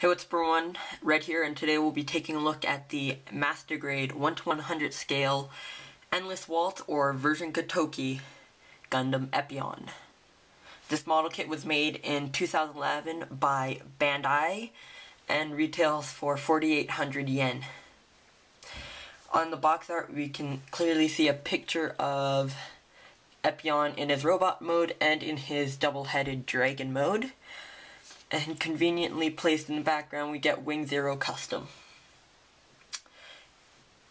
Hey, what's up everyone? Red here, and today we'll be taking a look at the Master Grade 1 to 100 scale Endless Waltz or version Kotoki Gundam Epyon. This model kit was made in 2011 by Bandai and retails for 4,800 yen. On the box art we can clearly see a picture of Epyon in his robot mode and in his double-headed dragon mode. And conveniently placed in the background, we get Wing Zero Custom.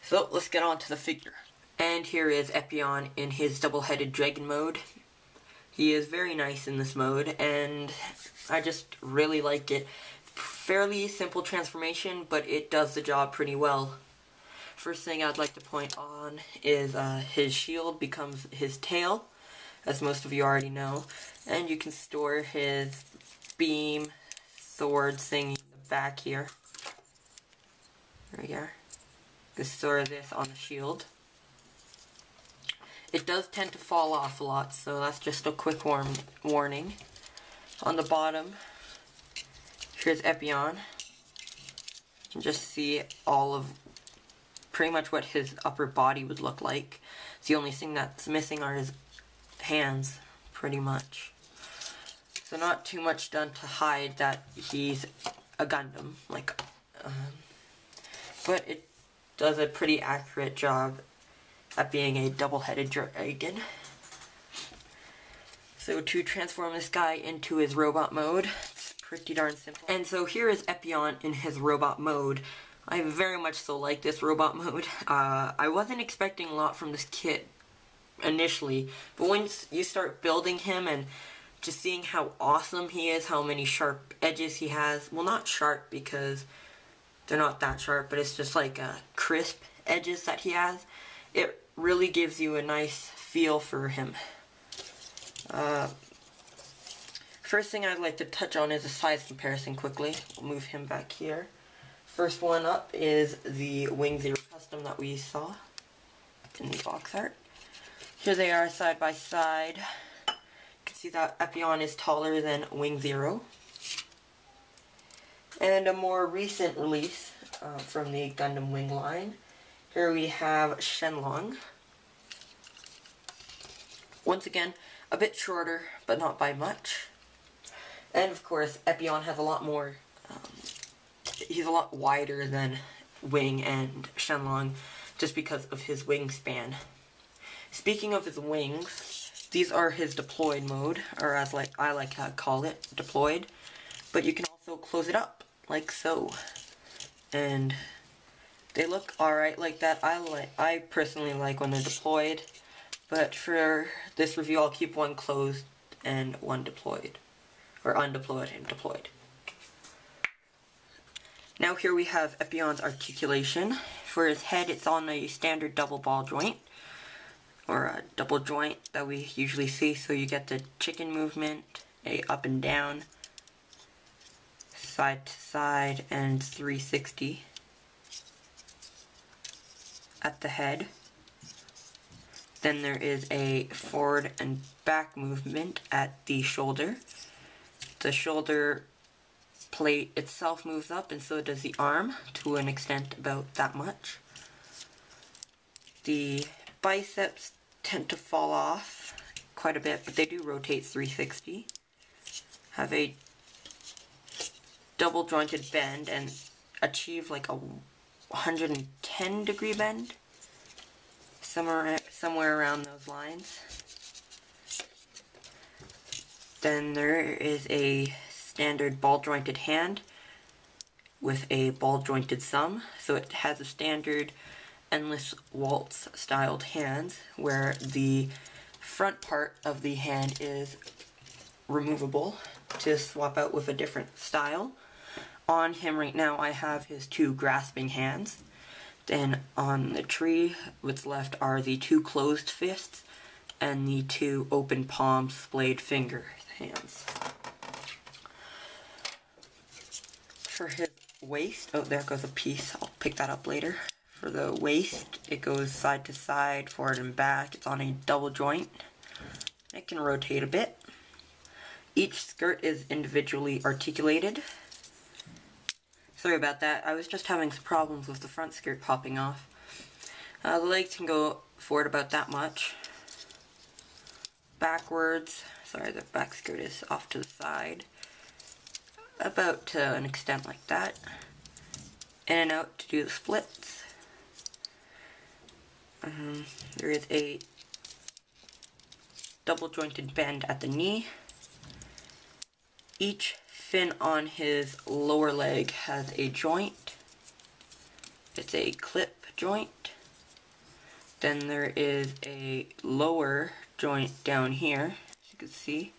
So let's get on to the figure. And here is Epyon in his double-headed dragon mode. He is very nice in this mode, and I just really like it. Fairly simple transformation, but it does the job pretty well. First thing I'd like to point on is his shield becomes his tail, as most of you already know, and you can store his beam, sword thing in the back here. There we are. You can store this on the shield. It does tend to fall off a lot, so that's just a quick warning. On the bottom, here's Epyon. You can just see all of pretty much what his upper body would look like. The only thing that's missing are his hands, pretty much. So not too much done to hide that he's a Gundam, but it does a pretty accurate job at being a double-headed dragon. So to transform this guy into his robot mode, it's pretty darn simple. And so here is Epyon in his robot mode. I very much so like this robot mode. I wasn't expecting a lot from this kit initially, but once you start building him and just seeing how awesome he is, how many sharp edges he has. Well, not sharp because they're not that sharp, but it's just like crisp edges that he has. It really gives you a nice feel for him. First thing I'd like to touch on is a size comparison quickly. We'll move him back here. First one up is the Wing Zero Custom that we saw in the box art. Here they are side by side. See that Epyon is taller than Wing Zero. And a more recent release from the Gundam Wing line. Here we have Shenlong. Once again, a bit shorter, but not by much. And of course, Epyon has a lot more, he's a lot wider than Wing and Shenlong, just because of his wingspan. Speaking of his wings, these are his deployed mode, or as I like to call it, deployed. But you can also close it up, like so. And they look alright like that. I personally like when they're deployed. But for this review, I'll keep one closed and one deployed. Or undeployed and deployed. Now here we have Epyon's articulation. For his head, it's on a standard double ball joint, or a double joint that we usually see, so you get the chicken movement, a up and down, side to side, and 360 at the head. Then there is a forward and back movement at the shoulder. The shoulder plate itself moves up, and so does the arm, to an extent about that much. The biceps tend to fall off quite a bit, but they do rotate 360. Have a double jointed bend and achieve like a 110 degree bend, somewhere around those lines. Then there is a standard ball jointed hand with a ball jointed thumb, so it has a standard Endless Waltz styled hands, where the front part of the hand is removable to swap out with a different style. On him right now I have his two grasping hands. Then on the tree, what's left are the two closed fists and the two open palm splayed finger hands. For his waist, oh, there goes a piece, I'll pick that up later. For the waist, it goes side to side, forward and back. It's on a double joint. It can rotate a bit. Each skirt is individually articulated. Sorry about that. I was just having some problems with the front skirt popping off. The legs can go forward about that much. Backwards. Sorry, the back skirt is off to the side. About to an extent like that. In and out to do the splits. There is a double jointed bend at the knee. Each fin on his lower leg has a joint. It's a clip joint. Then there is a lower joint down here, as you can see.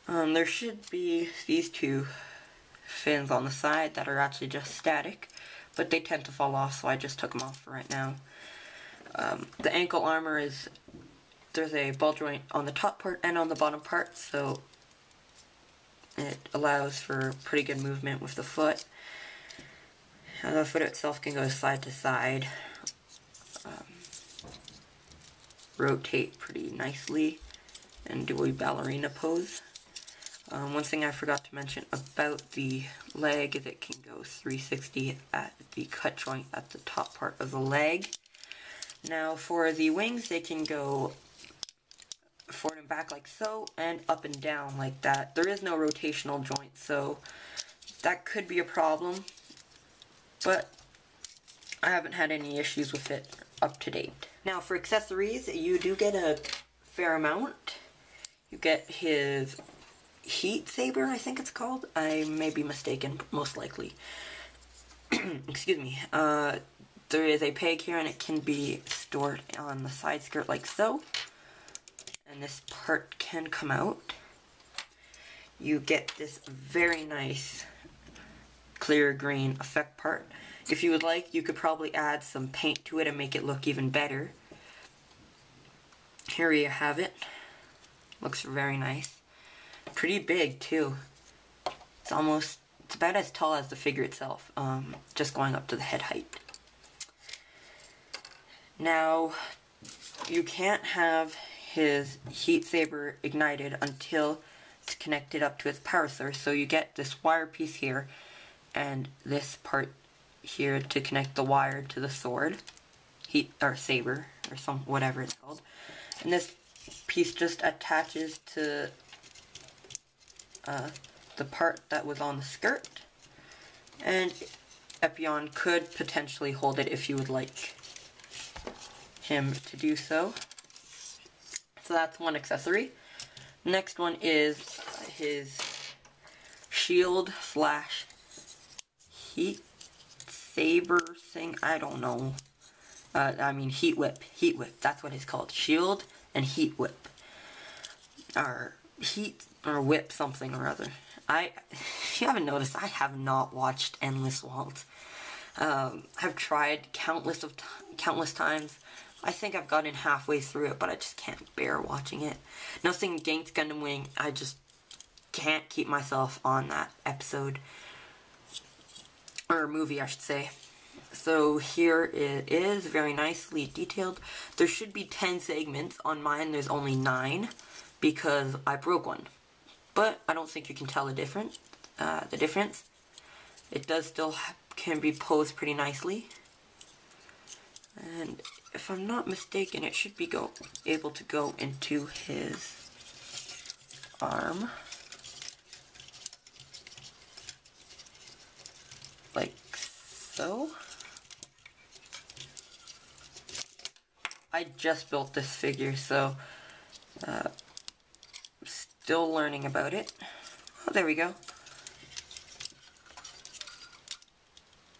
There should be these two fins on the side that are actually just static, but they tend to fall off, so I just took them off for right now. The ankle armor is, there's a ball joint on the top part and on the bottom part, so it allows for pretty good movement with the foot. The foot itself can go side to side, rotate pretty nicely, and do a ballerina pose. One thing I forgot to mention about the leg is it can go 360 at the cut joint at the top part of the leg. Now for the wings, they can go forward and back like so, and up and down like that. There is no rotational joint, so that could be a problem, but I haven't had any issues with it up to date. Now for accessories, you do get a fair amount. You get his heat saber, I think it's called. I may be mistaken, but most likely. Excuse me. There is a peg here, and it can be stored on the side skirt like so. And this part can come out. You get this very nice clear green effect part. If you would like, you could probably add some paint to it and make it look even better. Here you have it. Looks very nice. Pretty big too. It's about as tall as the figure itself, just going up to the head height. Now, you can't have his heat saber ignited until it's connected up to its power source, so you get this wire piece here and this part here to connect the wire to the sword, saber, or whatever it's called. And this piece just attaches to the part that was on the skirt, and Epyon could potentially hold it if you would like him to do so. So that's one accessory. Next one is his shield slash heat saber thing. I don't know. I mean heat whip. Heat whip. That's what it's called. Shield and heat whip. Or heat or whip something or other. If you haven't noticed, I have not watched Endless Waltz. I've tried countless times. I think I've gotten halfway through it, but I just can't bear watching it. Nothing against Gundam Wing, I just can't keep myself on that episode. Or movie, I should say. So here it is, very nicely detailed. There should be 10 segments. On mine, there's only 9, because I broke one. But I don't think you can tell the difference. It does still can be posed pretty nicely. And if I'm not mistaken, it should be able to go into his arm. Like so. I just built this figure, so still learning about it. Oh, there we go.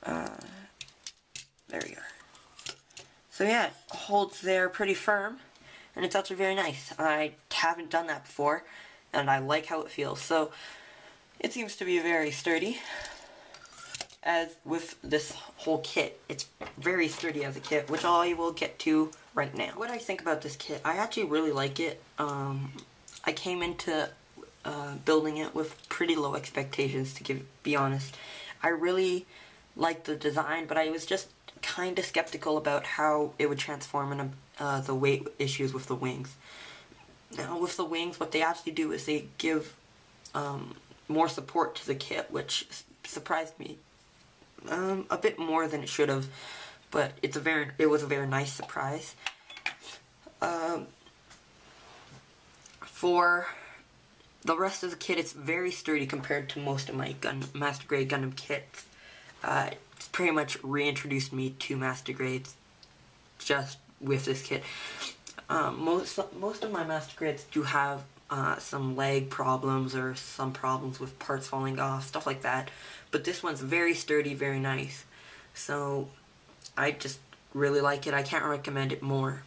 There we are. So yeah, it holds there pretty firm, and it's actually very nice. I haven't done that before, and I like how it feels. So it seems to be very sturdy. As with this whole kit, it's very sturdy as a kit, which I will get to right now. What I think about this kit, I actually really like it. I came into building it with pretty low expectations, to be honest. I really liked the design, but I was just kind of skeptical about how it would transform in the weight issues with the wings. Now, with the wings, what they actually do is they give more support to the kit, which surprised me a bit more than it should have, but it was a very nice surprise. For the rest of the kit, it's very sturdy compared to most of my Master Grade Gundam kits. It's pretty much reintroduced me to Master Grades just with this kit. Most of my Master Grades do have some leg problems or some problems with parts falling off, stuff like that. But this one's very sturdy, very nice. So I just really like it. I can't recommend it more.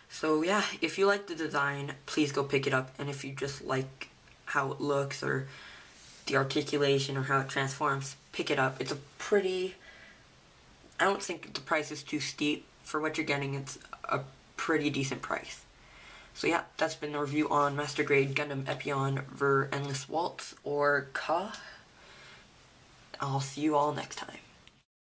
So yeah, if you like the design, please go pick it up. And if you just like how it looks or the articulation or how it transforms, pick it up. It's a pretty... I don't think the price is too steep. For what you're getting, it's a pretty decent price. So yeah, that's been the review on Master Grade Gundam Epyon Ver Endless Waltz, or Ka. I'll see you all next time.